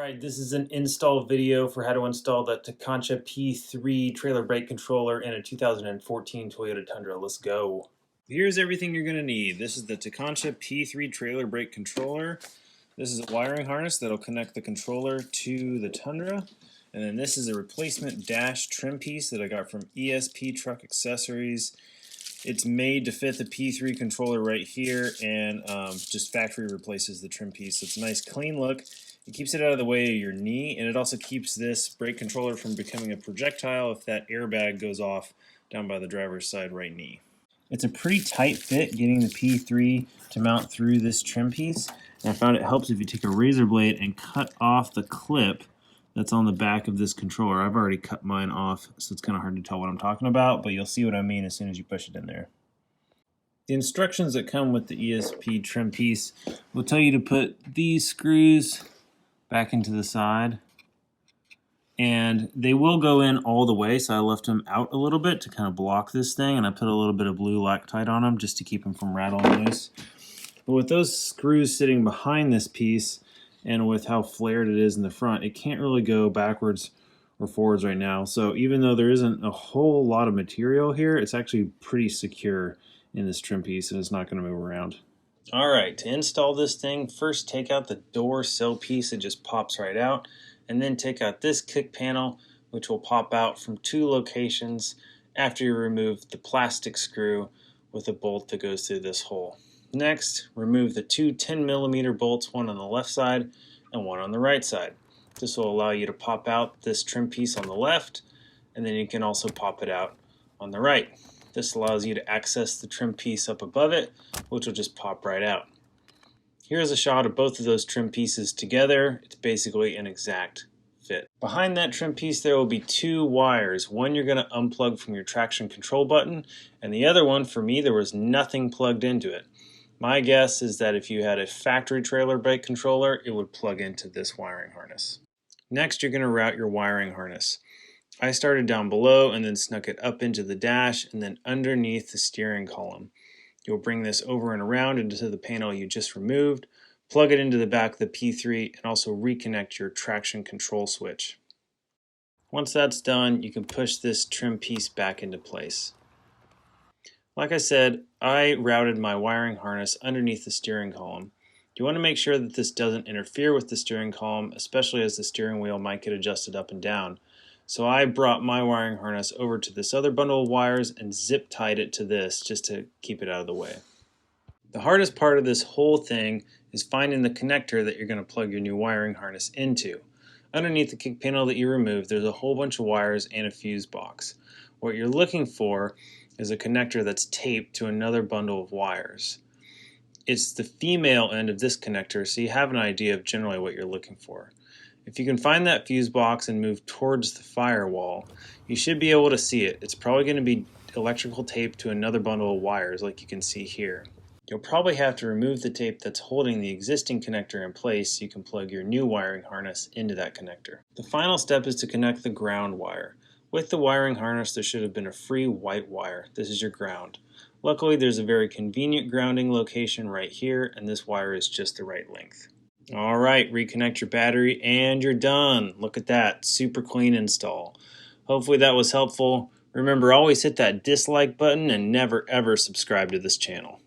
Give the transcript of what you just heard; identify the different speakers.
Speaker 1: Alright, this is an install video for how to install the Tekonsha P3 trailer brake controller in a 2014 Toyota Tundra. Let's go. Here's everything you're going to need. This is the Tekonsha P3 trailer brake controller. This is a wiring harness that'll connect the controller to the Tundra. And then this is a replacement dash trim piece that I got from ESP Truck Accessories. It's made to fit the P3 controller right here, and just factory replaces the trim piece. So it's a nice clean look. It keeps it out of the way of your knee, and it also keeps this brake controller from becoming a projectile if that airbag goes off down by the driver's side right knee. It's a pretty tight fit getting the P3 to mount through this trim piece, and I found it helps if you take a razor blade and cut off the clip that's on the back of this controller. I've already cut mine off, so it's kind of hard to tell what I'm talking about, but you'll see what I mean as soon as you push it in there. The instructions that come with the ESP trim piece will tell you to put these screws back into the side, and they will go in all the way, so I left them out a little bit to kind of block this thing, and I put a little bit of blue Loctite on them just to keep them from rattling loose. But with those screws sitting behind this piece, and with how flared it is in the front, it can't really go backwards or forwards right now. So even though there isn't a whole lot of material here, it's actually pretty secure in this trim piece, and it's not going to move around. Alright, to install this thing, first take out the door sill piece. It just pops right out, and then take out this kick panel, which will pop out from two locations after you remove the plastic screw with a bolt that goes through this hole. Next, remove the two 10mm bolts, one on the left side and one on the right side. This will allow you to pop out this trim piece on the left, and then you can also pop it out on the right. This allows you to access the trim piece up above it, which will just pop right out. Here's a shot of both of those trim pieces together. It's basically an exact fit. Behind that trim piece there will be two wires. One you're going to unplug from your traction control button, and the other one, for me, there was nothing plugged into it. My guess is that if you had a factory trailer brake controller, it would plug into this wiring harness. Next, you're going to route your wiring harness. I started down below and then snuck it up into the dash and then underneath the steering column. You'll bring this over and around into the panel you just removed, plug it into the back of the P3, and also reconnect your traction control switch. Once that's done, you can push this trim piece back into place. Like I said, I routed my wiring harness underneath the steering column. You want to make sure that this doesn't interfere with the steering column, especially as the steering wheel might get adjusted up and down. So I brought my wiring harness over to this other bundle of wires and zip tied it to this just to keep it out of the way. The hardest part of this whole thing is finding the connector that you're going to plug your new wiring harness into. Underneath the kick panel that you removed, there's a whole bunch of wires and a fuse box. What you're looking for is a connector that's taped to another bundle of wires. It's the female end of this connector, so you have an idea of generally what you're looking for. If you can find that fuse box and move towards the firewall, you should be able to see it. It's probably going to be electrical tape to another bundle of wires like you can see here. You'll probably have to remove the tape that's holding the existing connector in place so you can plug your new wiring harness into that connector. The final step is to connect the ground wire. With the wiring harness, there should have been a free white wire. This is your ground. Luckily, there's a very convenient grounding location right here, and this wire is just the right length. Alright, reconnect your battery and you're done. Look at that, super clean install. Hopefully that was helpful. Remember, always hit that dislike button and never ever subscribe to this channel.